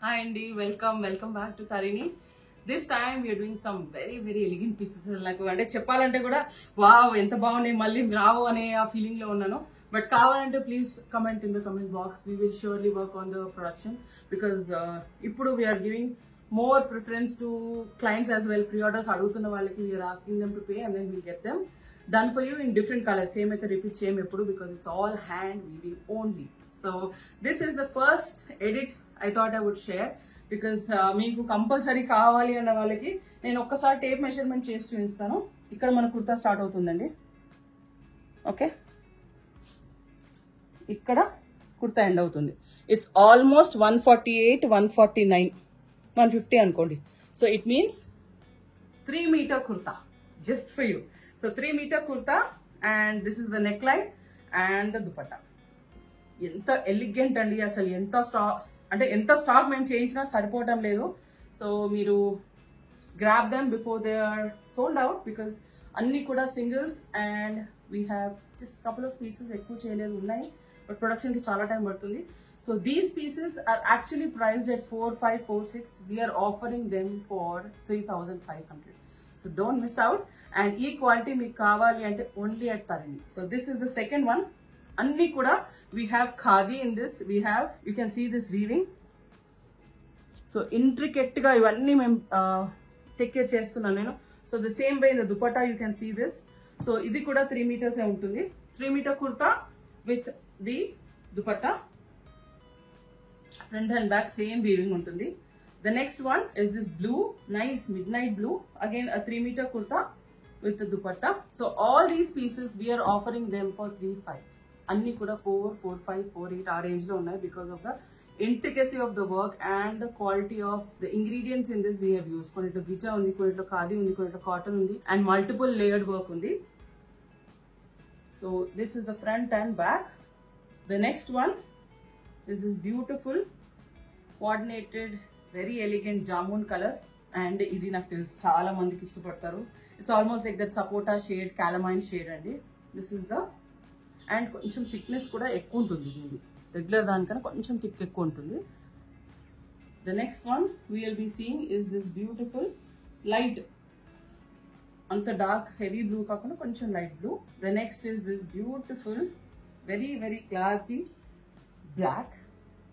Hi Andy, welcome back to Tarini. This time we are doing some very elegant pieces. Like అంటే చెప్పాలంటే కూడా wow ఎంత బాగున్నాయి మళ్ళీ రావు అనే ఆ ఫీలింగ్ లో ఉన్నాను. బట్ కావాలంటే please comment in the comment box. We will surely work on the production because ఇప్పుడు we are giving more preference to clients as well. Pre-orders అడుగుతున్న వాళ్ళకి we are asking them to pay and then we'll get them done for you in different colors. Same అయితే repeat చేయము ఎప్పుడు because it's all hand weaving only. So this is the first edit I thought I would share because మీకు compulsory కావాలి అన్న వాళ్ళకి నేను ఒక్కసారి tape measurement చేసి చూపిస్తాను. ఇక్కడ మన కుర్తా స్టార్ట్ అవుతుందండి. ఓకే, ఇక్కడ కుర్తా ఎండ్ అవుతుంది. ఇట్స్ ఆల్మోస్ట్ 148, 149, 150 అనుకోండి. So it means 3 metre kurta just for you. So 3 metre kurta and this is the neckline and the dupatta. ఎంత ఎలిగెంట్ అండి, అసలు ఎంత స్టాక్ మేము చేయించినా సరిపోవటం లేదు. సో మీరు grab them before they are sold out because అన్ని కూడా singles and we have just couple of pieces, ఎక్కువ చేయలేదు ఉన్నాయి బట్ ప్రొడక్షన్కి చాలా టైం పడుతుంది. So these pieces are actually priced at 4546. We are offering them for 3500. So don't miss out. And ఈ quality మీకు కావాలి అంటే only at Tarini. So this is the second one. అన్ని కూడా we have khadi in this. We have, you can see this weaving. So intricate గా ఇవన్నీ మేము take care చేస్తున్నాను నేను. So the same way in the dupatta you can see this. So ఇది కూడా 3 metres ఉంటుంది. 3 metre kurta with the dupatta, front and back same weaving ఉంటుంది. The next one is this blue, nice midnight blue, again 3 metre kurta with the dupatta. So all these pieces we are offering them for 35. అన్ని కూడా 4, 4, 5, 4, 8 ఆ range లో ఉన్నాయి because of the intricacy of the work and the quality of the ingredients in this we have use. కొన్నిట్లో Giza ఉంది, కొన్నిట్లో ఖాదీ ఉంది, కొన్నిట్లో కాటన్ ఉంది అండ్ మల్టిపుల్ లేయర్డ్ వర్క్ ఉంది. So this is the front and back. The next one is this beautiful coordinated very elegant jamun colour and ఇది నాకు తెలుసు చాలా మందికి ఇష్టపడతారు. It's almost like that sapota shade, calamine shade అండి. This is the and కొంచెం thickness కూడా ఎక్కువ ఉంటుంది దీనికి, రెగ్యులర్ దానికన్నా కొంచెం థిక్ ఎక్కువ ఉంటుంది. The next one will be seeing is this beautiful light, అంత డార్క్ హెవీ బ్లూ కాకుండా కొంచెం light blue. The next is this beautiful very classy black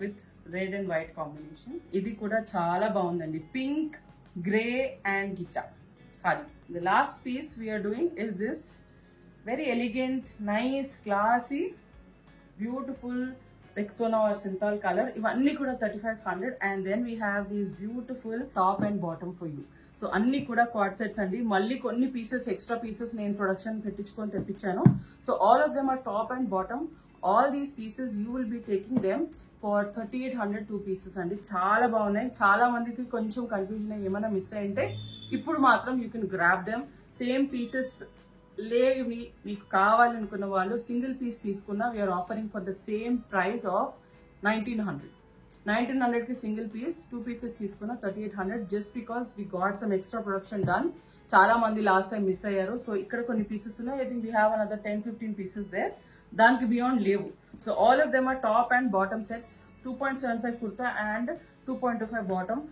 with red and white combination. ఇది కూడా చాలా బాగుందండి, పింక్, గ్రే అండ్ గిచ్చా కాదు. The last piece we are doing is this very elegant, nice, classy, beautiful Rexona or Synthol color. ఇవన్నీ కూడా 3500 and then we have these beautiful top and bottom for you. So అన్ని కూడా quad sets అండి. మళ్ళీ కొన్ని pieces, extra pieces నేను production పెట్టించుకొని తెప్పించాను. So all of them are top and bottom. All these pieces you will be taking them for 3800 2 pieces అండి. చాలా బాగున్నాయి. చాలా మందికి కొంచెం కన్ఫ్యూజన్ అయ్యి ఏమైనా మిస్ అయ్యింటే ఇప్పుడు మాత్రం you can grab them. Same pieces మీకు కావాలనుకున్న వాళ్ళు సింగిల్ పీస్ తీసుకున్నా we are offering for the same price of 1900. 1900కి సింగిల్ పీస్, 2 పీసెస్ తీసుకున్న 3800 just because we got some extra production done. చాలా మంది లాస్ట్ టైం మిస్ అయ్యారు. సో ఇక్కడ కొన్ని పీసెస్ ఉన్నాయి. I think we have another 10-15 pieces there. దానికి బియాండ్ లేవు. So all of them are top and bottom sets. 2.75 kurta and 2.25 bottom.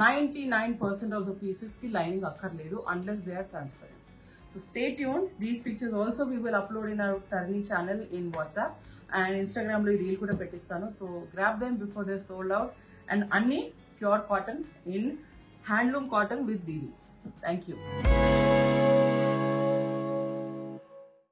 99% of the పీసెస్కి lining అక్కర్లేదు unless they are transparent. So stay tuned. These pictures also we will upload in our Tarini channel in WhatsApp and Instagram lo reel kuda pettistanu. So grab them before they're sold out. And anni pure cotton in handloom cotton with weaving. Thank you.